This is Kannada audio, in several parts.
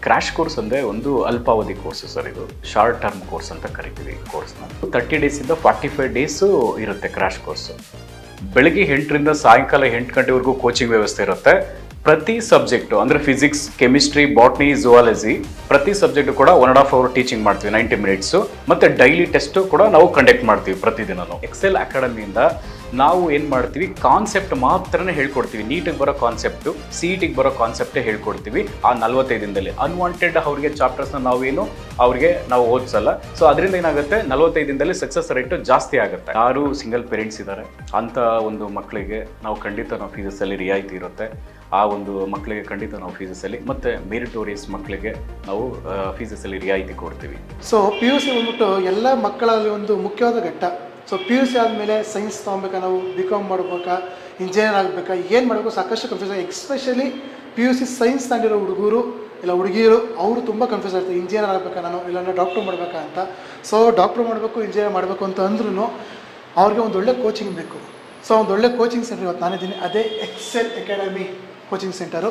ಕ್ರ್ಯಾಶ್ ಕೋರ್ಸ್ ಅಂದರೆ ಒಂದು ಅಲ್ಪಾವಧಿ ಕೋರ್ಸ್ ಸರ್. ಇದು ಶಾರ್ಟ್ ಟರ್ಮ್ ಕೋರ್ಸ್ ಅಂತ ಕರಿತೀವಿ ಈ ಕೋರ್ಸ್ನ. 30 ಡೇಸಿಂದ 45 ಡೇಸು ಇರುತ್ತೆ ಕ್ರ್ಯಾಶ್ ಕೋರ್ಸು. ಬೆಳಗ್ಗೆ 8ರಿಂದ ಸಾಯಂಕಾಲ 8 ಗಂಟೆವರೆಗೂ ಕೋಚಿಂಗ್ ವ್ಯವಸ್ಥೆ ಇರುತ್ತೆ. ಪ್ರತಿ ಸಬ್ಜೆಕ್ಟು ಅಂದರೆ ಫಿಸಿಕ್ಸ್, ಕೆಮಿಸ್ಟ್ರಿ, ಬಾಟ್ನಿ, ಝುವಾಲಜಿ ಪ್ರತಿ ಸಬ್ಜೆಕ್ಟು ಕೂಡ 1.5 ಅವರ್ ಟೀಚಿಂಗ್ ಮಾಡ್ತೀವಿ, 90 ಮಿನಿಟ್ಸು. ಮತ್ತು ಡೈಲಿ ಟೆಸ್ಟು ಕೂಡ ನಾವು ಕಂಡಕ್ಟ್ ಮಾಡ್ತೀವಿ ಪ್ರತಿದಿನನೂ. ಎಕ್ಸೆಲ್ ಅಕಾಡೆಮಿಯಿಂದ ನಾವು ಏನು ಮಾಡ್ತೀವಿ, ಕಾನ್ಸೆಪ್ಟ್ ಮಾತ್ರನೇ ಹೇಳ್ಕೊಡ್ತೀವಿ. ನೀಟಿಗೆ ಬರೋ ಕಾನ್ಸೆಪ್ಟು, CETಗೆ ಬರೋ ಕಾನ್ಸೆಪ್ಟೇ ಹೇಳ್ಕೊಡ್ತೀವಿ ಆ 45 ದಿನದಲ್ಲಿ. ಅನ್ವಾಂಟೆಡ್ ಅವ್ರಿಗೆ ಚಾಪ್ಟರ್ಸ್ನ ನಾವು ಓದಿಸಲ್ಲ. ಸೊ ಅದರಿಂದ ಏನಾಗುತ್ತೆ, 45 ದಿನದಲ್ಲಿ ಸಕ್ಸಸ್ ರೇಟು ಜಾಸ್ತಿ ಆಗುತ್ತೆ. ಯಾರು ಸಿಂಗಲ್ ಪೇರೆಂಟ್ಸ್ ಇದ್ದಾರೆ ಅಂಥ ಒಂದು ಮಕ್ಕಳಿಗೆ ನಾವು ಖಂಡಿತ ಫೀಸಲ್ಲಿ ರಿಯಾಯಿತಿ ಇರುತ್ತೆ. ಆ ಒಂದು ಮಕ್ಕಳಿಗೆ ಖಂಡಿತ ನಾವು ಫೀಸಲ್ಲಿ, ಮತ್ತು ಮೆರಿಟೋರಿಯಸ್ ಮಕ್ಕಳಿಗೆ ನಾವು ಫೀಸಲ್ಲಿ ರಿಯಾಯಿತಿ ಕೊಡ್ತೀವಿ. ಸೊ PUC ಬಂದ್ಬಿಟ್ಟು ಎಲ್ಲ ಮಕ್ಕಳಲ್ಲಿ ಒಂದು ಮುಖ್ಯವಾದ ಘಟ್ಟ. ಸೊ PUC ಆದಮೇಲೆ ಸೈನ್ಸ್ ತೊಗೊಬೇಕಾ, ನಾವು BCom ಮಾಡ್ಬೇಕಾ, ಇಂಜಿನಿಯರ್ ಆಗಬೇಕಾ, ಏನು ಮಾಡಬೇಕು, ಸಾಕಷ್ಟು ಕನ್ಫ್ಯೂಸ್ ಆಗಿ. ಎಕ್ಸ್ಪೆಷಲಿ PUC ಸೈನ್ಸ್ ತಗೊಂಡಿರೋ ಹುಡುಗರು ಇಲ್ಲ ಹುಡುಗಿಯರು ಅವರು ತುಂಬ ಕನ್ಫ್ಯೂಸ್ ಆಗ್ತಾರೆ. ಇಂಜಿನಿಯರ್ ಆಗಬೇಕಾ ನಾನು, ಇಲ್ಲ ಡಾಕ್ಟ್ರ್ ಮಾಡಬೇಕಾ ಅಂತ. ಸೊ ಡಾಕ್ಟ್ರ್ ಮಾಡಬೇಕು, ಇಂಜಿನಿಯರ್ ಮಾಡಬೇಕು ಅಂತ ಅಂದ್ರೂ ಅವ್ರಿಗೆ ಒಂದು ಒಳ್ಳೆ ಕೋಚಿಂಗ್ ಬೇಕು. ಸೊ ಒಂದು ಒಳ್ಳೆ ಕೋಚಿಂಗ್ ಸೆಂಟರ್ ಇವತ್ತು ನಾನಿದ್ದೀನಿ, ಅದೇ Excel Academy coaching centre.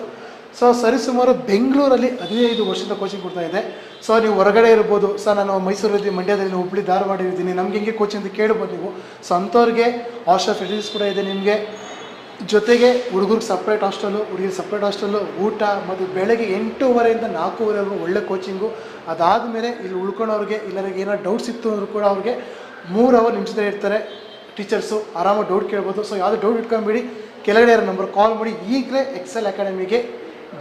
So ಸರಿಸುಮಾರು ಬೆಂಗಳೂರಲ್ಲಿ 15 ವರ್ಷದ ಕೋಚಿಂಗ್ ಕೊಡ್ತಾ ಇದೆ. ಸೊ ನೀವು ಹೊರಗಡೆ ಇರ್ಬೋದು, ಸರ್ ನಾನು ಮೈಸೂರಲ್ಲಿ, ಮಂಡ್ಯದಲ್ಲಿ, ಹುಬ್ಳಿ, ಧಾರವಾಡ ಇದ್ದೀನಿ, ನಮ್ಗೆ ಹಿಂಗೆ ಕೋಚಿಂಗ್ ಅಂತ ಕೇಳ್ಬೋದು ನೀವು. ಸೊ ಅಂಥವ್ರಿಗೆ ಹಾಸ್ಟೆಲ್ ಫೆಸಿಲಿಟೀಸ್ ಕೂಡ ಇದೆ ನಿಮಗೆ. ಜೊತೆಗೆ ಹುಡುಗರಿಗೆ ಸಪ್ರೇಟ್ ಹಾಸ್ಟೆಲು, ಹುಡುಗಿರಿಗೆ ಸಪ್ರೇಟ್ ಹಾಸ್ಟೆಲು, ಊಟ, ಮತ್ತು ಬೆಳಗ್ಗೆ 8:30ಯಿಂದ 4:30ವರೆಗೂ ಒಳ್ಳೆ ಕೋಚಿಂಗು. ಅದಾದಮೇಲೆ ಇಲ್ಲಿ ಉಳ್ಕೊಳೋರಿಗೆ ಎಲ್ಲರಿಗೆ ಏನೋ ಡೌಟ್ಸ್ ಇತ್ತು ಅಂದರೂ ಕೂಡ ಅವ್ರಿಗೆ 3 ಅವರ್ ನಿಮ್ಮ ಜೊತೆ ಇರ್ತಾರೆ ಟೀಚರ್ಸು. ಆರಾಮಾಗಿ ಡೌಟ್ ಕೇಳ್ಬೋದು. ಸೊ ಯಾವುದೇ ಡೌಟ್ ಇಟ್ಕೊಂಬಿಡಿ, ಕೆಳಗಡೆ ಇರೋ ನಂಬರ್ ಕಾಲ್ ಮಾಡಿ, ಈಗಲೇ ಎಕ್ಸೆಲ್ ಅಕಾಡೆಮಿಗೆ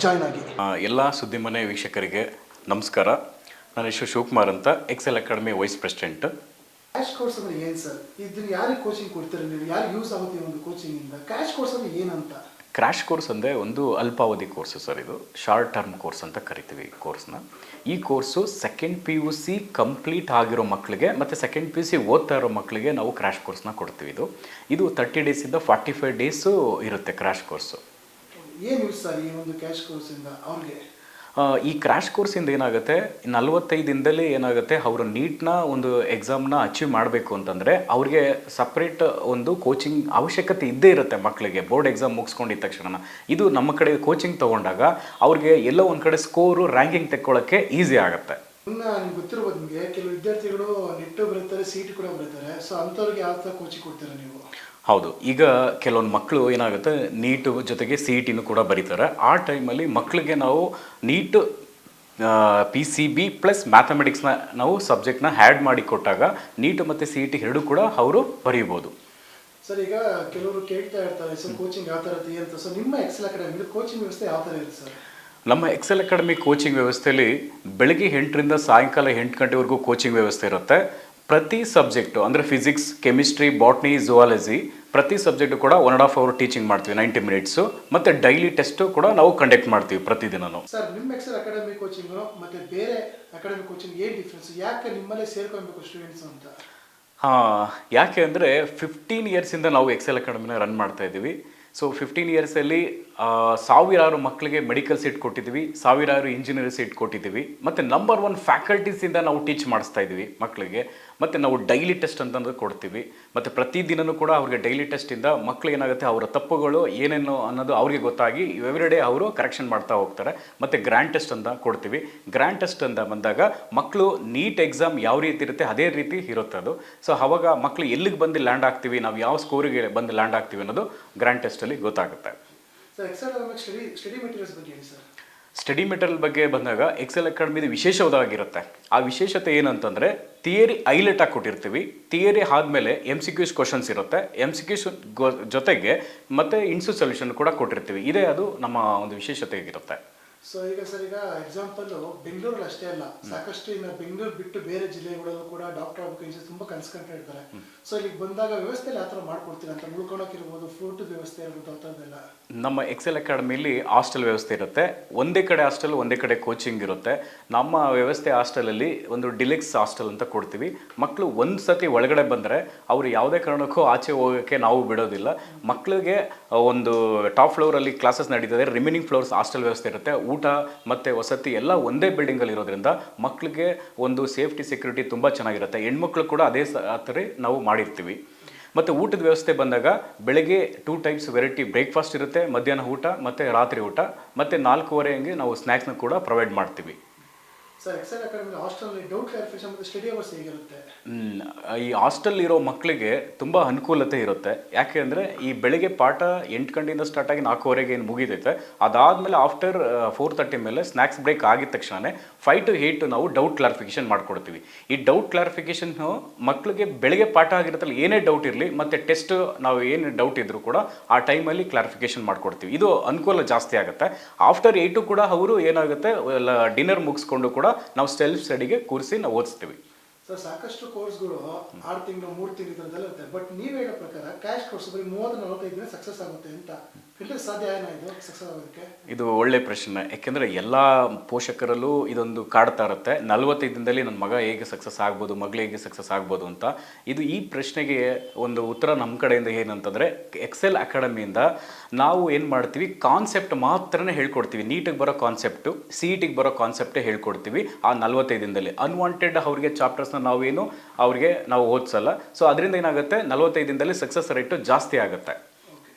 ಜಾಯ್ನ್ ಆಗಿ. ಎಲ್ಲ ಸುದ್ದಿಮನೆ ವೀಕ್ಷಕರಿಗೆ ನಮಸ್ಕಾರ. ನನ್ನ ಹೆಸರು ಶಿವಕುಮಾರ್ ಅಂತ, Excel Academy vice president. Crash course ಅಂದರೆ ಏನು ಸರ್? ಇದನ್ನು ಯಾರಿಗೆ ಕೋಚಿಂಗ್ ಕೊಡ್ತೀರಾ ನೀವು? ಯಾರು ಯೂಸ್ ಆಗುತ್ತೆ ಒಂದು ಕೋಚಿಂಗಿಂದ? ಕ್ರ್ಯಾಶ್ ಕೋರ್ಸ್ ಅಂದರೆ ಏನಂತ? ಕ್ರ್ಯಾಶ್ ಕೋರ್ಸ್ ಅಂದರೆ ಒಂದು ಅಲ್ಪಾವಧಿ ಕೋರ್ಸು ಸರ್. ಇದು ಶಾರ್ಟ್ ಟರ್ಮ್ ಕೋರ್ಸ್ ಅಂತ ಕರಿತೀವಿ ಈ ಕೋರ್ಸ್ನ. ಈ ಕೋರ್ಸು ಸೆಕೆಂಡ್ PUC ಕಂಪ್ಲೀಟ್ ಆಗಿರೋ ಮಕ್ಕಳಿಗೆ ಮತ್ತು ಸೆಕೆಂಡ್ PUC ಓದ್ತಾ ಇರೋ ಮಕ್ಕಳಿಗೆ ನಾವು ಕ್ರ್ಯಾಶ್ ಕೋರ್ಸ್ನ ಕೊಡ್ತೀವಿ. ಇದು 30 ಡೇಸಿಂದ 45 ಡೇಸು ಇರುತ್ತೆ ಕ್ರ್ಯಾಶ್ ಕೋರ್ಸು. ಏನು ಯೂಸ್ ಸರ್ ಈ ಒಂದು ಕ್ರ್ಯಾಶ್ ಕೋರ್ಸಿಂದ ಅವ್ರಿಗೆ? ಈ ಕ್ರ್ಯಾಶ್ ಕೋರ್ಸಿಂದ ಏನಾಗುತ್ತೆ, 45 ದಿನದಲ್ಲಿ ಏನಾಗುತ್ತೆ, ಅವರು ನೀಟ್ನ ಒಂದು ಎಕ್ಸಾಮ್ನ ಅಚೀವ್ ಮಾಡಬೇಕು ಅಂತಂದರೆ ಅವ್ರಿಗೆ ಸಪ್ರೇಟ್ ಒಂದು ಕೋಚಿಂಗ್ ಅವಶ್ಯಕತೆ ಇದ್ದೇ ಇರುತ್ತೆ ಮಕ್ಕಳಿಗೆ. ಬೋರ್ಡ್ ಎಕ್ಸಾಮ್ ಮುಗಿಸ್ಕೊಂಡಿದ್ದ ತಕ್ಷಣ ಇದು ನಮ್ಮ ಕಡೆ ಕೋಚಿಂಗ್ ತೊಗೊಂಡಾಗ ಅವ್ರಿಗೆ ಎಲ್ಲೋ ಒಂದು ಕಡೆ ಸ್ಕೋರು, ರ್ಯಾಂಕಿಂಗ್ ತೆಕ್ಕೊಳ್ಳೋಕ್ಕೆ ಈಸಿ ಆಗುತ್ತೆ. ಇನ್ನು ನಿಮ್ಗೆ ಗೊತ್ತಿರ್ಬೋದು, ನಿಮಗೆ ಕೆಲವು ವಿದ್ಯಾರ್ಥಿಗಳು ನೆಟ್ಟು ಬರೀತಾರೆ, CET ಕೂಡ ಬರೀತಾರೆ. ಸೊ ಅಂಥವ್ರಿಗೆ ಯಾವ ಥರ ಕೋಚಿಂಗ್ ಕೊಡ್ತೀರಾ ನೀವು? ಹೌದು, ಈಗ ಕೆಲವೊಂದು ಮಕ್ಕಳು ಏನಾಗುತ್ತೆ, ನೀಟು ಜೊತೆಗೆ CETನೂ ಕೂಡ ಬರೀತಾರೆ. ಆ ಟೈಮಲ್ಲಿ ಮಕ್ಕಳಿಗೆ ನಾವು ನೀಟು PCB ಪ್ಲಸ್ ಮ್ಯಾಥಮೆಟಿಕ್ಸ್ನ ನಾವು ಸಬ್ಜೆಕ್ಟ್ನ ಆ್ಯಡ್ ಮಾಡಿ ಕೊಟ್ಟಾಗ ನೀಟು ಮತ್ತು CET ಎರಡೂ ಕೂಡ ಅವರು ಬರೀಬೋದು. ಸರ್ ಈಗ ಕೆಲವರು ಕೇಳ್ತಾ ಇರ್ತಾರೆ, ಸರ್ ಕೋಚಿಂಗ್ ಯಾವ ಥರ ಇರುತ್ತೆ ಅಂತ. ಸೊ ನಿಮ್ಮ ಎಕ್ಸೆಲ್ ಅಕಾಡೆಮಿಲಿ ಕೋಚಿಂಗ್ ವ್ಯವಸ್ಥೆ ಯಾವ ಥರ ಇರುತ್ತೆ ಸರ್? ನಮ್ಮ ಎಕ್ಸೆಲ್ ಅಕಾಡೆಮಿ ಕೋಚಿಂಗ್ ವ್ಯವಸ್ಥೆಯಲ್ಲಿ ಬೆಳಗ್ಗೆ 8ರಿಂದ ಸಾಯಂಕಾಲ 8 ಗಂಟೆವರೆಗೂ ಕೋಚಿಂಗ್ ವ್ಯವಸ್ಥೆ ಇರುತ್ತೆ. ಪ್ರತಿ ಸಬ್ಜೆಕ್ಟು ಅಂದರೆ ಫಿಸಿಕ್ಸ್, ಕೆಮಿಸ್ಟ್ರಿ, ಬಾಟ್ನಿ, ಝುವಾಲಜಿ ಪ್ರತಿ ಸಬ್ಜೆಕ್ಟು ಕೂಡ 1.5 ಅವರ್ ಟೀಚಿಂಗ್ ಮಾಡ್ತೀವಿ, 90 ಮಿನಿಟ್ಸು. ಮತ್ತು ಡೈಲಿ ಟೆಸ್ಟು ಕೂಡ ನಾವು ಕಂಡಕ್ಟ್ ಮಾಡ್ತೀವಿ ಪ್ರತಿದಿನನೂ. ಸರ್ ನಿಮ್ಮ ಎಕ್ಸೆಲ್ ಅಕಾಡೆಮಿ ಕೋಚಿಂಗು ಮತ್ತು ಬೇರೆ ಅಕಾಡೆಮಿ ಕೋಚಿಂಗ್ ಏನು ಡಿಫ್ರೆನ್ಸ್? ಯಾಕೆ ನಿಮ್ಮಲ್ಲೇ ಸೇರ್ಕೊಬೇಕು ಸ್ಟೂಡೆಂಟ್ಸ್ ಅಂತ? ಯಾಕೆ ಅಂದರೆ 15 ಇಯರ್ಸಿಂದ ನಾವು ಎಕ್ಸೆಲ್ ಅಕಾಡೆಮಿನ ರನ್ ಮಾಡ್ತಾ ಇದ್ದೀವಿ. ಸೊ 15 ಇಯರ್ಸಲ್ಲಿ ಸಾವಿರಾರು ಮಕ್ಕಳಿಗೆ ಮೆಡಿಕಲ್ ಸೀಟ್ ಕೊಟ್ಟಿದ್ದೀವಿ, ಸಾವಿರಾರು ಇಂಜಿನಿಯರ್ ಸೀಟ್ ಕೊಟ್ಟಿದ್ದೀವಿ. ಮತ್ತು ನಂಬರ್ 1 ಫ್ಯಾಕಲ್ಟೀಸಿಂದ ನಾವು ಟೀಚ್ ಮಾಡಿಸ್ತಾ ಇದ್ದೀವಿ ಮಕ್ಕಳಿಗೆ. ಮತ್ತು ನಾವು ಡೈಲಿ ಟೆಸ್ಟ್ ಅಂತಂದು ಕೊಡ್ತೀವಿ. ಮತ್ತು ಪ್ರತಿದಿನವೂ ಕೂಡ ಅವ್ರಿಗೆ ಡೈಲಿ ಟೆಸ್ಟಿಂದ ಮಕ್ಕಳು ಏನಾಗುತ್ತೆ, ಅವರ ತಪ್ಪುಗಳು ಏನೇನು ಅನ್ನೋದು ಅವ್ರಿಗೆ ಗೊತ್ತಾಗಿ ಎವ್ರಿ ಡೇ ಅವರು ಕರೆಕ್ಷನ್ ಮಾಡ್ತಾ ಹೋಗ್ತಾರೆ. ಮತ್ತು ಗ್ರ್ಯಾಂಡ್ ಟೆಸ್ಟ್ ಅಂತ ಕೊಡ್ತೀವಿ. ಗ್ರ್ಯಾಂಡ್ ಟೆಸ್ಟ್ ಅಂತ ಬಂದಾಗ ಮಕ್ಕಳು ನೀಟ್ ಎಕ್ಸಾಮ್ ಯಾವ ರೀತಿ ಇರುತ್ತೆ ಅದೇ ರೀತಿ ಇರುತ್ತೆ ಅದು. ಸೊ ಆವಾಗ ಮಕ್ಕಳು ಎಲ್ಲಿಗೆ ಬಂದು ಲ್ಯಾಂಡ್ ಆಗ್ತೀವಿ, ನಾವು ಯಾವ ಸ್ಕೋರಿಗೆ ಬಂದು ಲ್ಯಾಂಡ್ ಆಗ್ತೀವಿ ಅನ್ನೋದು ಗ್ರ್ಯಾಂಡ್ ಟೆಸ್ಟಲ್ಲಿ ಗೊತ್ತಾಗುತ್ತೆ. ಸ್ಟಡಿ ಮೆಟೀರಿಯಲ್ ಬಗ್ಗೆ ಬಂದಾಗ ಎಕ್ಸೆಲ್ ಅಕಾಡೆಮಿದು ವಿಶೇಷವಾಗಿರುತ್ತೆ. ಆ ವಿಶೇಷತೆ ಏನಂತಂದರೆ, ಥಿಯರಿ ಹೈಲೈಟ್ ಆಗಿ ಕೊಟ್ಟಿರ್ತೀವಿ. ಥಿಯರಿ ಆದಮೇಲೆ MCQs ಕ್ವಶನ್ಸ್ ಇರುತ್ತೆ. MCQs ಜೊತೆಗೆ ಮತ್ತು ಇನ್ಸು ಸೊಲ್ಯೂಷನ್ ಕೂಡ ಕೊಟ್ಟಿರ್ತೀವಿ. ಇದೇ ಅದು ನಮ್ಮ ಒಂದು ವಿಶೇಷತೆ ಆಗಿರುತ್ತೆ. ಸೊ ಈಗ ಸರ್, ಈಗ ಎಕ್ಸಾಂಪಲ್ಲು ಬೆಂಗಳೂರಲ್ಲಿ ಅಷ್ಟೇ ಅಲ್ಲ, ಸಾಕಷ್ಟು ಇನ್ನು ಬೆಂಗಳೂರು ಬಿಟ್ಟು ಬೇರೆ ಜಿಲ್ಲೆಗಳಲ್ಲೂ ಕೂಡ ಡಾಕ್ಟರ್ ಆಗಬೇಕು ತುಂಬ ಕನ್ಸ್ಕೊಂತ ಇರ್ತಾರೆ. ಸೊ ಇಲ್ಲಿಗೆ ಬಂದಾಗ ವ್ಯವಸ್ಥೆಯಲ್ಲಿ ಯಾವ ಥರ ಮಾಡ್ಕೊಡ್ತೀರಾ ಅಂತ? ಉಳ್ಕೊಳಕ್ಕಿರ್ಬೋದು, ಫುಡ್ ವ್ಯವಸ್ಥೆ ಇರ್ಬೋದು, ಆ ಥರದ್ದೆಲ್ಲ. ನಮ್ಮ ಎಕ್ಸೆಲ್ ಅಕಾಡೆಮಿಲಿ ಹಾಸ್ಟೆಲ್ ವ್ಯವಸ್ಥೆ ಇರುತ್ತೆ. ಒಂದೇ ಕಡೆ ಹಾಸ್ಟೆಲ್, ಒಂದೇ ಕಡೆ ಕೋಚಿಂಗ್ ಇರುತ್ತೆ. ನಮ್ಮ ವ್ಯವಸ್ಥೆ ಹಾಸ್ಟೆಲಲ್ಲಿ ಒಂದು ಡಿಲೆಕ್ಸ್ ಹಾಸ್ಟೆಲ್ ಅಂತ ಕೊಡ್ತೀವಿ. ಮಕ್ಕಳು ಒಂದು ಸತಿ ಒಳಗಡೆ ಬಂದರೆ ಅವರು ಯಾವುದೇ ಕಾರಣಕ್ಕೂ ಆಚೆ ಹೋಗೋಕ್ಕೆ ನಾವು ಬಿಡೋದಿಲ್ಲ. ಮಕ್ಕಳಿಗೆ ಒಂದು ಟಾಪ್ ಫ್ಲೋರಲ್ಲಿ ಕ್ಲಾಸಸ್ ನಡೀತದೆ, ರಿಮೈನಿಂಗ್ ಫ್ಲೋರ್ಸ್ ಹಾಸ್ಟೆಲ್ ವ್ಯವಸ್ಥೆ ಇರುತ್ತೆ. ಊಟ ಮತ್ತು ವಸತಿ ಎಲ್ಲ ಒಂದೇ ಬಿಲ್ಡಿಂಗಲ್ಲಿ ಇರೋದ್ರಿಂದ ಮಕ್ಕಳಿಗೆ ಒಂದು ಸೇಫ್ಟಿ ಸೆಕ್ಯೂರಿಟಿ ತುಂಬ ಚೆನ್ನಾಗಿರುತ್ತೆ. ಹೆಣ್ಮಕ್ಳು ಕೂಡ ಅದೇ ಥರ ನಾವು ಮಾಡಿರ್ತೀವಿ. ಮತ್ತು ಊಟದ ವ್ಯವಸ್ಥೆ ಬಂದಾಗ ಬೆಳಗ್ಗೆ 2 ಟೈಮ್ಸ್ ವೆರೈಟಿ ಬ್ರೇಕ್ಫಾಸ್ಟ್ ಇರುತ್ತೆ, ಮಧ್ಯಾಹ್ನ ಊಟ ಮತ್ತು ರಾತ್ರಿ ಊಟ, ಮತ್ತು 4:15 ಹಂಗೆ ನಾವು ಸ್ನ್ಯಾಕ್ಸ್ನ ಕೂಡ ಪ್ರೊವೈಡ್ ಮಾಡ್ತೀವಿ. Sir Excel Academy hostel doubt clarification ಮತ್ತು ಸ್ಟಡಿ ಅವರ್ಸ್ ಹೇಗಿರುತ್ತೆ? ಈ ಹಾಸ್ಟೆಲ್ ಇರೋ ಮಕ್ಕಳಿಗೆ ತುಂಬ ಅನುಕೂಲತೆ ಇರುತ್ತೆ. ಯಾಕೆ ಅಂದರೆ ಈ ಬೆಳಿಗ್ಗೆ ಪಾಠ 8 ಗಂಟೆಯಿಂದ ಸ್ಟಾರ್ಟ್ ಆಗಿ 4:15 ಏನು ಮುಗಿದೈತೆ, ಅದಾದಮೇಲೆ ಆಫ್ಟರ್ 4:30 ಮೇಲೆ ಸ್ನ್ಯಾಕ್ಸ್ ಬ್ರೇಕ್ ಆಗಿದ ತಕ್ಷಣ 5 to 8 ನಾವು ಡೌಟ್ ಕ್ಲಾರಿಫಿಕೇಶನ್ ಮಾಡ್ಕೊಡ್ತೀವಿ. ಈ ಡೌಟ್ ಕ್ಲಾರಿಫಿಕೇಶನ್ ಮಕ್ಕಳಿಗೆ ಬೆಳಿಗ್ಗೆ ಪಾಠ ಆಗಿರುತ್ತಲ್ಲ ಏನೇ ಡೌಟ್ ಇರಲಿ, ಮತ್ತು ಟೆಸ್ಟ್ ನಾವು ಏನು ಡೌಟ್ ಇದ್ದರೂ ಕೂಡ ಆ ಟೈಮಲ್ಲಿ ಕ್ಲಾರಿಫಿಕೇಶನ್ ಮಾಡ್ಕೊಡ್ತೀವಿ. ಇದು ಅನುಕೂಲ ಜಾಸ್ತಿ ಆಗುತ್ತೆ. ಆಫ್ಟರ್ 8 ಕೂಡ ಅವರು ಏನಾಗುತ್ತೆ ಡಿನ್ನರ್ ಮುಗಿಸ್ಕೊಂಡು ಕೂಡ ನಾವು ಸೆಲ್ಫ್ ಸ್ಟಡಿಗೆ ಕೂರಿಸಿ ನಾವು ಓದಿಸ್ತೀವಿ. ಸರ್ ಸಾಕಷ್ಟು ಕೋರ್ಸ್ಗಳು 6 ತಿಂಗಳು 3 ತಿಂಗಳು ಥರದೆಲ್ಲ ಇರುತ್ತೆ. ಬಟ್ ನೀವು ಹೇಳೋ ಪ್ರಕಾರ ಕ್ಯಾಶ್ ಕೋರ್ಸ್ ಬರೀ 30-45 ದಿನ ಸಕ್ಸಸ್ ಆಗುತ್ತೆ ಅಂತ ಫಿಲ್ಟರ್ ಸಾಧ್ಯ ಏನೋ ಇದು ಸಕ್ಸಸ್ ಆಗೋದಕ್ಕೆ? ಇದು ಒಳ್ಳೆ ಪ್ರಶ್ನೆ. ಯಾಕೆಂದರೆ ಎಲ್ಲ ಪೋಷಕರಲ್ಲೂ ಇದೊಂದು ಕಾಡ್ತಾ ಇರುತ್ತೆ, 45 ದಿನದಲ್ಲಿ ನನ್ನ ಮಗ ಹೇಗೆ ಸಕ್ಸಸ್ ಆಗ್ಬೋದು, ಮಗಳು ಹೇಗೆ ಸಕ್ಸಸ್ ಆಗ್ಬೋದು ಅಂತ. ಈ ಪ್ರಶ್ನೆಗೆ ಒಂದು ಉತ್ತರ ನಮ್ಮ ಕಡೆಯಿಂದ ಏನಂತಂದರೆ, ಎಕ್ಸೆಲ್ ಅಕಾಡೆಮಿಯಿಂದ ನಾವು ಏನು ಮಾಡ್ತೀವಿ, ಕಾನ್ಸೆಪ್ಟ್ ಮಾತ್ರನೇ ಹೇಳ್ಕೊಡ್ತೀವಿ. ನೀಟಿಗೆ ಬರೋ ಕಾನ್ಸೆಪ್ಟು, CETಗೆ ಬರೋ ಕಾನ್ಸೆಪ್ಟೇ ಹೇಳ್ಕೊಡ್ತೀವಿ ಆ 45 ದಿನದಲ್ಲಿ. ಅನ್ವಾಂಟೆಡ್ ಅವರಿಗೆ ಚಾಪ್ಟರ್ಸ್ನ ಅವ್ರಿಗೆ ನಾವು ಓದಿಸಲ್ಲ. ಸೊ ಅದರಿಂದ ಏನಾಗುತ್ತೆ, 45 ದಿನದಲ್ಲಿ ಸಕ್ಸಸ್ ರೇಟು ಜಾಸ್ತಿ ಆಗುತ್ತೆ.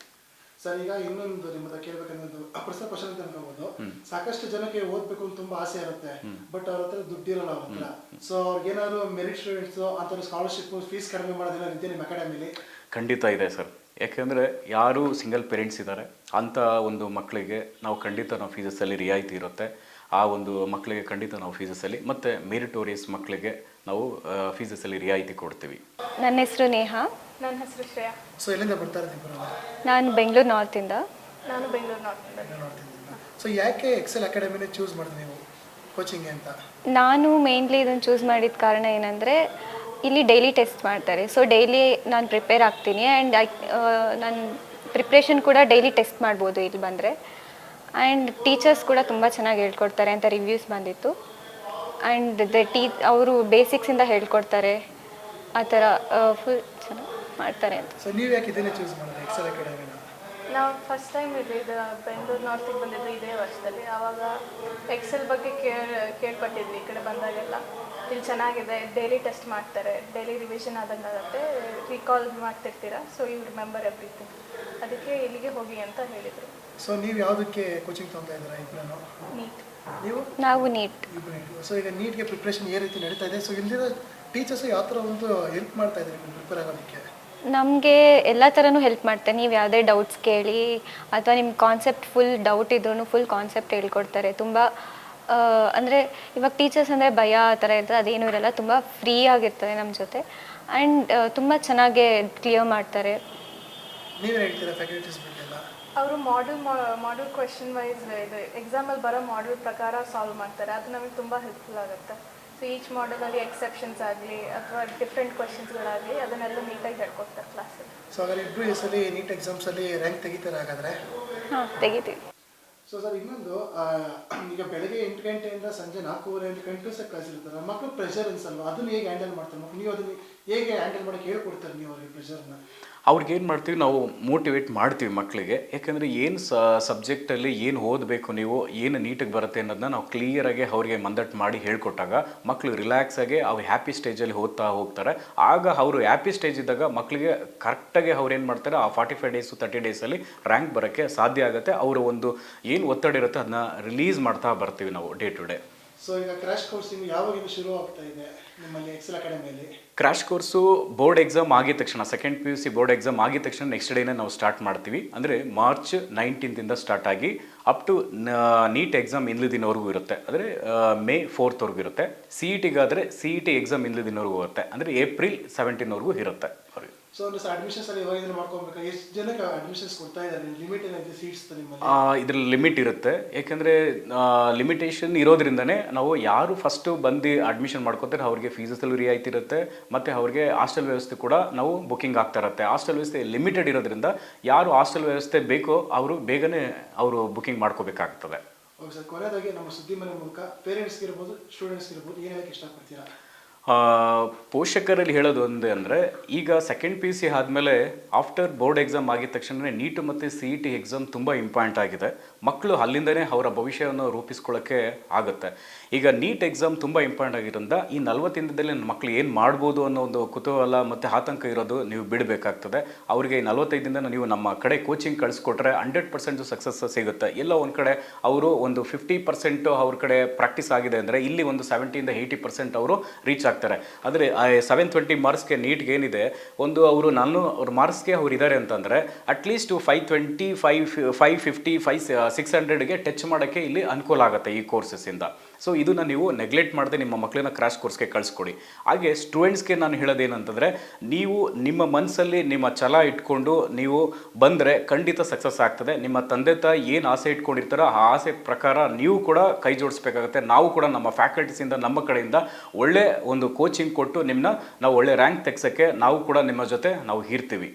ಸರ್ ಈಗ ಇನ್ನೊಂದು ನಿಮ್ಮ ಹತ್ರ ಕೇಳಬೇಕನ್ನೋದು ಪ್ರಶ್ನೆ ಕ್ವಶನ್ ಅಂತ ಅನ್ಕೋಬಹುದು. ಸಾಕಷ್ಟು ಜನಕ್ಕೆ ಓದ್ಬೇಕು ಅಂತ ತುಂಬಾ ಆಸೆ ಇರುತ್ತೆ, ಬಟ್ ಅವ್ರ ಹತ್ರ ದುಡ್ಡಿರಲ್ಲ ಅವ್ರ ಹತ್ರ. ಸೊ ಅವ್ರಿಗೆ ಏನಾದ್ರು ಮೆರಿಟ್ ಸ್ಟೂಡೆಂಟ್ಸ್ ಅಂತ ಸ್ಕಾಲರ್ಶಿಪ್ ಫೀಸ್ ಕಡಿಮೆ ಮಾಡೋದಿಲ್ಲ ಇದೆಯಾ ನಿಮ್ಮ ಅಕಾಡೆಮಿಲಿ? ಖಂಡಿತ ಇದೆ ಸರ್. ಯಾಕೆಂದರೆ ಯಾರು ಸಿಂಗಲ್ ಪೇರೆಂಟ್ಸ್ ಇದ್ದಾರೆ ಅಂಥ ಒಂದು ಮಕ್ಕಳಿಗೆ ನಾವು ಖಂಡಿತ ನಾವು ಫೀಸಸ್ಸಲ್ಲಿ ರಿಯಾಯಿತಿ ಇರುತ್ತೆ. ಆ ಒಂದು ಮಕ್ಕಳಿಗೆ ಖಂಡಿತ ನಾವು ಫೀಸಸ್ಸಲ್ಲಿ ಮತ್ತು ಮೆರಿಟೋರಿಯಸ್ ಮಕ್ಕಳಿಗೆ ನಾವು ಫೀಸಸ್ಸಲ್ಲಿ ರಿಯಾಯಿತಿ ಕೊಡ್ತೀವಿ. ನನ್ನ ಹೆಸರು ನೇಹಾ. ನನ್ನ ಹೆಸರು ಶ್ರೇಯಾ. ಸೊ ಎಲ್ಲಿಂದ ಬರ್ತಾರೆ ನೀವು? ನಾನು ಬೆಂಗಳೂರು ನಾರ್ತಿಂದ. ನಾನು ಬೆಂಗಳೂರು ನಾರ್ತಿಂದ. ಸೊ ಯಾಕೆ ಎಕ್ಸೆಲ್ ಅಕಾಡೆಮಿನೇ ಚೂಸ್ ಮಾಡಿದ್ರಿ ನೀವು ಕೋಚಿಂಗ್ ಅಂತ? ನಾನು ಮೇನ್ಲಿ ಇದನ್ನು ಚೂಸ್ ಮಾಡಿದ ಕಾರಣ ಏನಂದರೆ, ಇಲ್ಲಿ ಡೈಲಿ ಟೆಸ್ಟ್ ಮಾಡ್ತಾರೆ. ಸೊ ಡೈಲಿ ನಾನು ಪ್ರಿಪೇರ್ ಆಗ್ತೀನಿ ಆ್ಯಂಡ್ ನನ್ನ ಪ್ರಿಪ್ರೇಷನ್ ಕೂಡ ಡೈಲಿ ಟೆಸ್ಟ್ ಮಾಡ್ಬೋದು ಇಲ್ಲಿ ಬಂದರೆ. ಆ್ಯಂಡ್ ಟೀಚರ್ಸ್ ಕೂಡ ತುಂಬ ಚೆನ್ನಾಗಿ ಹೇಳ್ಕೊಡ್ತಾರೆ ಅಂತ ರಿವ್ಯೂಸ್ ಬಂದಿತ್ತು. ಆ್ಯಂಡ್ ಅವರು ಬೇಸಿಕ್ಸಿಂದ ಹೇಳ್ಕೊಡ್ತಾರೆ, ಆ ಥರ ಫುಲ್ ಚೆನ್ನಾಗಿ ಮಾಡ್ತಾರೆ ಅಂತ. ಸೊ ನೀವು ಯಾಕೆ ಇದನ್ನೇ ಚೂಸ್ ಮಾಡಿದ್ರಿ ಎಕ್ಸೆಲ್ ಅಕಾಡೆಮಿನ? ನಾವು ಫಸ್ಟ್ ಟೈಮ್ ಇದು ಬೆಂಗಳೂರು ನಾರ್ತಿಗೆ ಬಂದಿದ್ದು ಇದೇ ವರ್ಷದಲ್ಲಿ. ಆವಾಗ ಎಕ್ಸೆಲ್ ಬಗ್ಗೆ ಕೇಳ್ಪಟ್ಟಿದ್ವಿ ಈ ಕಡೆ ಬಂದಾಗೆಲ್ಲ. ಇಲ್ಲಿ ಚೆನ್ನಾಗಿದೆ, ಡೈಲಿ ಟೆಸ್ಟ್ ಮಾಡ್ತಾರೆ, ಡೈಲಿ ರಿವಿಷನ್ ಆದಂಗೆ ಆಗುತ್ತೆ, ರಿಕಾಲ್ ಮಾಡ್ತಿರ್ತೀರಾ, ಸೊ ಯು ರಿಮೆಂಬರ್ ಎವ್ರಿಥಿಂಗ್. ಅದಕ್ಕೆ ಇಲ್ಲಿಗೆ ಹೋಗಿ ಅಂತ ಹೇಳಿದರು. ಸೊ ನೀವು ಯಾವುದಕ್ಕೆ ಕೋಚಿಂಗ್ ತೊಗೊತಾ ಇದ್ದೀರಾ ಇಬ್ಬರನ್ನು? ನೀಟ್. ನಾವು ನೀಟ್. ಸೊ ಈಗ ನೀಟ್ಗೆ ಪ್ರಿಪ್ರೇಷನ್ ಯಾವ ರೀತಿ ನಡೀತಾ ಇದೆ? ಸೊ ಇಲ್ಲಿರೋ ಟೀಚರ್ಸ್ ಯಾವ ಥರ ಒಂದು ಹೆಲ್ಪ್ ಮಾಡ್ತಾ ಇದ್ದಾರೆ ಪ್ರಿಪೇರ್ ಆಗೋದಕ್ಕೆ? ನಮಗೆ ಎಲ್ಲ ಥರನೂ ಹೆಲ್ಪ್ ಮಾಡ್ತಾರೆ. ನೀವು ಯಾವುದೇ ಡೌಟ್ಸ್ ಕೇಳಿ ಅಥವಾ ನಿಮ್ಮ ಕಾನ್ಸೆಪ್ಟ್ ಫುಲ್ ಡೌಟ್ ಇದ್ರೂ ಫುಲ್ ಕಾನ್ಸೆಪ್ಟ್ ಹೇಳ್ಕೊಡ್ತಾರೆ. ತುಂಬ ಅಂದರೆ ಇವಾಗ ಟೀಚರ್ಸ್ ಅಂದರೆ ಭಯ ಆ ಥರ ಇರ್ತದೆ, ಅದೇನೂ ಇರಲ್ಲ. ತುಂಬ ಫ್ರೀ ಆಗಿರ್ತದೆ ನಮ್ಮ ಜೊತೆ ಆ್ಯಂಡ್ ತುಂಬ ಚೆನ್ನಾಗೇ ಕ್ಲಿಯರ್ ಮಾಡ್ತಾರೆ. ನೀವೇನು ಹೇಳ್ತೀರಾ ಫ್ಯಾಕಲ್ಟೀಸ್ ಬಗ್ಗೆ ಎಲ್ಲ? ಅವರು ಮಾಡ್ಯೂಲ್ ಕ್ವೆಶನ್ ವೈಸ್ ಇದು ಎಕ್ಸಾಮಲ್ಲಿ ಬರೋ ಮಾಡ್ಯೂಲ್ ಪ್ರಕಾರ ಸಾಲ್ವ್ ಮಾಡ್ತಾರೆ. ಅದು ನಮಗೆ ತುಂಬ ಹೆಲ್ಪ್ಫುಲ್ ಆಗುತ್ತೆ. ಸೊ ಈಚ್ ಮಾಡಲಲ್ಲಿ ಎಕ್ಸೆಪ್ಷನ್ಸ್ ಆಗಲಿ ಅಥವಾ ಡಿಫ್ರೆಂಟ್ ಕ್ವೆಶನ್ಸ್ಗಳಾಗಲಿ ಅದನ್ನೆಲ್ಲ ನೀಟಾಗಿ ಹೇಳ್ಕೊಡ್ತಾರೆ ಕ್ಲಾಸಲ್ಲಿ. ಸೊ ಹಾಗಾದ್ರೆ ಇಬ್ಬರು ಈ ಸಲ ನೀಟ್ ಎಕ್ಸಾಮ್ಸಲ್ಲಿ ರ್ಯಾಂಕ್ ತೆಗಿತಾರೆ ಹಾಗಾದರೆ? ಹಾಂ, ತೆಗಿತೀವಿ. ಸೊ ಸರ್ ಇನ್ನೊಂದು, ಈಗ ಬೆಳಗ್ಗೆ 8 ಗಂಟೆಯಿಂದ ಸಂಜೆ 4:30 ಕಂಟಿನ್ಯೂಸ್ ಕ್ಲಾಸ್ ಇರ್ತಾರೆ. ಮಕ್ಕಳು ಪ್ರೆಷರ್ ಅನ್ಸಲ್ವಾ? ಅದನ್ನು ಹೇಗೆ ಹ್ಯಾಂಡಲ್ ಮಾಡ್ತಾರೆ ಮಕ್ಕಳು? ನೀವು ಅದನ್ನು ಹೇಗೆ ಹ್ಯಾಂಡಲ್ ಮಾಡೋಕ್ಕೆ ಹೇಳ್ಕೊಡ್ತಾರೆ ನೀವು ಅವ್ರಿಗೆ ಪ್ರೆಷರ್ನ? ಅವ್ರಿಗೆ ಏನು ಮಾಡ್ತೀವಿ, ನಾವು ಮೋಟಿವೇಟ್ ಮಾಡ್ತೀವಿ ಮಕ್ಕಳಿಗೆ. ಯಾಕೆಂದರೆ ಏನು ಸಬ್ಜೆಕ್ಟಲ್ಲಿ ಏನು ಓದಬೇಕು, ನೀವು ಏನು ನೀಟಿಗೆ ಬರುತ್ತೆ ಅನ್ನೋದನ್ನ ನಾವು ಕ್ಲಿಯರಾಗಿ ಅವರಿಗೆ ಮಂದಟ್ಟು ಮಾಡಿ ಹೇಳ್ಕೊಟ್ಟಾಗ ಮಕ್ಕಳು ರಿಲ್ಯಾಕ್ಸಾಗಿ ಅವ್ರು ಹ್ಯಾಪಿ ಸ್ಟೇಜಲ್ಲಿ ಓದ್ತಾ ಹೋಗ್ತಾರೆ. ಆಗ ಅವರು ಹ್ಯಾಪಿ ಸ್ಟೇಜ್ ಇದ್ದಾಗ ಮಕ್ಕಳಿಗೆ ಕರೆಕ್ಟಾಗಿ ಅವ್ರು ಏನು ಮಾಡ್ತಾರೆ, ಆ 45 ಡೇಸು 30 ಡೇಸಲ್ಲಿ ರ್ಯಾಂಕ್ ಬರೋಕ್ಕೆ ಸಾಧ್ಯ ಆಗುತ್ತೆ. ಅವರು ಒಂದು ಏನು ಒತ್ತಡ ಇರುತ್ತೆ ಅದನ್ನ ರಿಲೀಸ್ ಮಾಡ್ತಾ ಬರ್ತೀವಿ ನಾವು ಡೇ ಟು ಡೇ. ಸೊ ಈಗ ಕ್ರ್ಯಾಶ್ ಕೋರ್ಸಿಂಗ್ ಯಾವಾಗಿಂದ ಶುರು ಆಗ್ತಾ ಇದೆ ನಿಮ್ಮಲ್ಲಿ ಎಕ್ಸೆಲ್ ಅಕಾಡೆಮಿಯಲ್ಲಿ? ಕ್ರ್ಯಾಶ್ ಕೋರ್ಸು ಬೋರ್ಡ್ ಎಕ್ಸಾಮ್ ಆಗಿದ ತಕ್ಷಣ, ಸೆಕೆಂಡ್ PUC ಬೋರ್ಡ್ ಎಕ್ಸಾಮ್ ಆಗಿದ ತಕ್ಷಣ ನೆಕ್ಸ್ಟ್ ಡೇನೇ ನಾವು ಸ್ಟಾರ್ಟ್ ಮಾಡ್ತೀವಿ. ಅಂದರೆ ಮಾರ್ಚ್ 19 ಸ್ಟಾರ್ಟ್ ಆಗಿ ಅಪ್ ಟು ನೀಟ್ ಎಕ್ಸಾಮ್ ಇಂದು ದಿನವರೆಗೂ ಇರುತ್ತೆ. ಅಂದರೆ ಮೇ 4 ಇರುತ್ತೆ. CETಗಾದರೆ CET ಎಕ್ಸಾಮ್ ಇಂದು ದಿನವರೆಗೂ ಇರುತ್ತೆ. ಅಂದರೆ ಏಪ್ರಿಲ್ 17 ಇರುತ್ತೆ ಅವ್ರಿಗೆ. ಸೊ ಒಂದು ಅಡ್ಮಿಷನ್ಸ್ ಅಲ್ಲಿ ಇವಾಗ ಇದನ್ನು ಮಾಡ್ಕೊಬೇಕಾ? ಎಷ್ಟು ಜನಕ್ಕೆ ಅಡ್ಮಿಷನ್ಸ್ ಕೊಡ್ತಾ ಇದ್ದಾರೆ? ಲಿಮಿಟ್ ಏನಾಗಿದೆ ಸೀಟ್ಸ್ ನಿಮ್ಮಲ್ಲಿ? ಇದ್ರಲ್ಲಿ ಲಿಮಿಟ್ ಇರುತ್ತೆ. ಯಾಕೆಂದರೆ ಲಿಮಿಟೇಷನ್ ಇರೋದ್ರಿಂದನೇ ನಾವು ಯಾರು ಫಸ್ಟು ಬಂದು ಅಡ್ಮಿಷನ್ ಮಾಡ್ಕೋತಾರೆ ಅವ್ರಿಗೆ ಫೀಸಸ್ಸಲ್ಲೂ ರಿಯಾಯಿತಿ ಇರುತ್ತೆ, ಮತ್ತು ಅವ್ರಿಗೆ ಹಾಸ್ಟೆಲ್ ವ್ಯವಸ್ಥೆ ಕೂಡ ನಾವು ಬುಕ್ಕಿಂಗ್ ಆಗ್ತಾ ಇರುತ್ತೆ. ಹಾಸ್ಟೆಲ್ ವ್ಯವಸ್ಥೆ ಲಿಮಿಟೆಡ್ ಇರೋದ್ರಿಂದ ಯಾರು ಹಾಸ್ಟೆಲ್ ವ್ಯವಸ್ಥೆ ಬೇಕೋ ಅವರು ಬೇಗನೆ ಅವರು ಬುಕ್ಕಿಂಗ್ ಮಾಡ್ಕೋಬೇಕಾಗ್ತದೆ. ಓಕೆ ಸರ್, ಕೊನೆಯದಾಗಿ ನಮ್ಮ ಸುದ್ದಿ ಮನೆ ಮೂಲಕ ಪೇರೆಂಟ್ಸ್ಗೆ ಇರ್ಬೋದು, ಸ್ಟೂಡೆಂಟ್ಸ್ಗೆ ಇರ್ಬೋದು, ಏನು ಹೇಳಕ್ಕೆ ಇಷ್ಟಪಡ್ತೀರಾ? ಪೋಷಕರಲ್ಲಿ ಹೇಳೋದು ಒಂದೇ ಅಂದರೆ, ಈಗ ಸೆಕೆಂಡ್ PUC ಆದಮೇಲೆ ಆಫ್ಟರ್ ಬೋರ್ಡ್ ಎಕ್ಸಾಮ್ ಆಗಿದ ತಕ್ಷಣ ನೀಟು ಮತ್ತು CET ಎಕ್ಸಾಮ್ ತುಂಬ ಇಂಪಾರ್ಟೆಂಟ್ ಆಗಿದೆ. ಮಕ್ಕಳು ಅಲ್ಲಿಂದನೇ ಅವರ ಭವಿಷ್ಯವನ್ನು ರೂಪಿಸ್ಕೊಳ್ಳೋಕ್ಕೆ ಆಗುತ್ತೆ. ಈಗ ನೀಟ್ ಎಕ್ಸಾಮ್ ತುಂಬ ಇಂಪಾರ್ಟೆಂಟ್ ಆಗಿರೋದ್ರಿಂದ ಈ 40 ದಿನದಲ್ಲಿ ನನ್ನ ಮಕ್ಕಳು ಏನು ಮಾಡ್ಬೋದು ಅನ್ನೋ ಒಂದು ಕುತೂಹಲ ಮತ್ತು ಆತಂಕ ಇರೋದು ನೀವು ಬಿಡಬೇಕಾಗ್ತದೆ. ಅವರಿಗೆ ಈ 45 ದಿನದಿಂದ ನೀವು ನಮ್ಮ ಕಡೆ ಕೋಚಿಂಗ್ ಕಳಿಸ್ಕೊಟ್ರೆ 100% ಸಕ್ಸಸ್ ಸಿಗುತ್ತೆ. ಎಲ್ಲ ಒಂದು ಕಡೆ ಅವರು ಒಂದು 50% ಅವ್ರ ಕಡೆ ಪ್ರಾಕ್ಟೀಸ್ ಆಗಿದೆ ಅಂದರೆ ಇಲ್ಲಿ ಒಂದು 70-80% ಅವರು ರೀಚ್ ಆಗ್ತಾರೆ. ಆದರೆ 720 ಮಾರ್ಕ್ಸ್ಗೆ ನೀಟ್ಗೆ ಏನಿದೆ ಒಂದು ಅವರು ಅವ್ರ ಮಾರ್ಕ್ಸ್ಗೆ ಅವ್ರು ಇದ್ದಾರೆ ಅಂತಂದರೆ ಅಟ್ಲೀಸ್ಟ್ 520 550 600ಗೆ ಟಚ್ ಮಾಡೋಕ್ಕೆ ಇಲ್ಲಿ ಅನುಕೂಲ ಆಗುತ್ತೆ ಈ ಕೋರ್ಸಸ್ಸಿಂದ. ಸೊ ಇದನ್ನು ನೀವು ನೆಗ್ಲೆಕ್ಟ್ ಮಾಡದೆ ನಿಮ್ಮ ಮಕ್ಕಳನ್ನ ಕ್ರಾಶ್ ಕೋರ್ಸ್ಗೆ ಕಳಿಸ್ಕೊಡಿ. ಹಾಗೆ ಸ್ಟೂಡೆಂಟ್ಸ್ಗೆ ನಾನು ಹೇಳೋದೇನಂತಂದರೆ ನೀವು ನಿಮ್ಮ ಮನಸ್ಸಲ್ಲಿ ನಿಮ್ಮ ಛಲ ಇಟ್ಕೊಂಡು ನೀವು ಬಂದರೆ ಖಂಡಿತ ಸಕ್ಸಸ್ ಆಗ್ತದೆ. ನಿಮ್ಮ ತಂದೆ ತಾಯಿ ಏನು ಆಸೆ ಇಟ್ಕೊಂಡಿರ್ತಾರೋ ಆ ಆಸೆ ಪ್ರಕಾರ ನೀವು ಕೂಡ ಕೈ ಜೋಡಿಸ್ಬೇಕಾಗುತ್ತೆ. ನಾವು ಕೂಡ ನಮ್ಮ ಫ್ಯಾಕಲ್ಟೀಸಿಂದ ನಮ್ಮ ಕಡೆಯಿಂದ ಒಳ್ಳೆ ಒಂದು ಕೋಚಿಂಗ್ ಕೊಟ್ಟು ನಾವು ಒಳ್ಳೆ ರ್ಯಾಂಕ್ ತೆಗ್ಸೋಕ್ಕೆ ನಾವು ಕೂಡ ನಿಮ್ಮ ಜೊತೆ ನಾವು ಇರ್ತೀವಿ.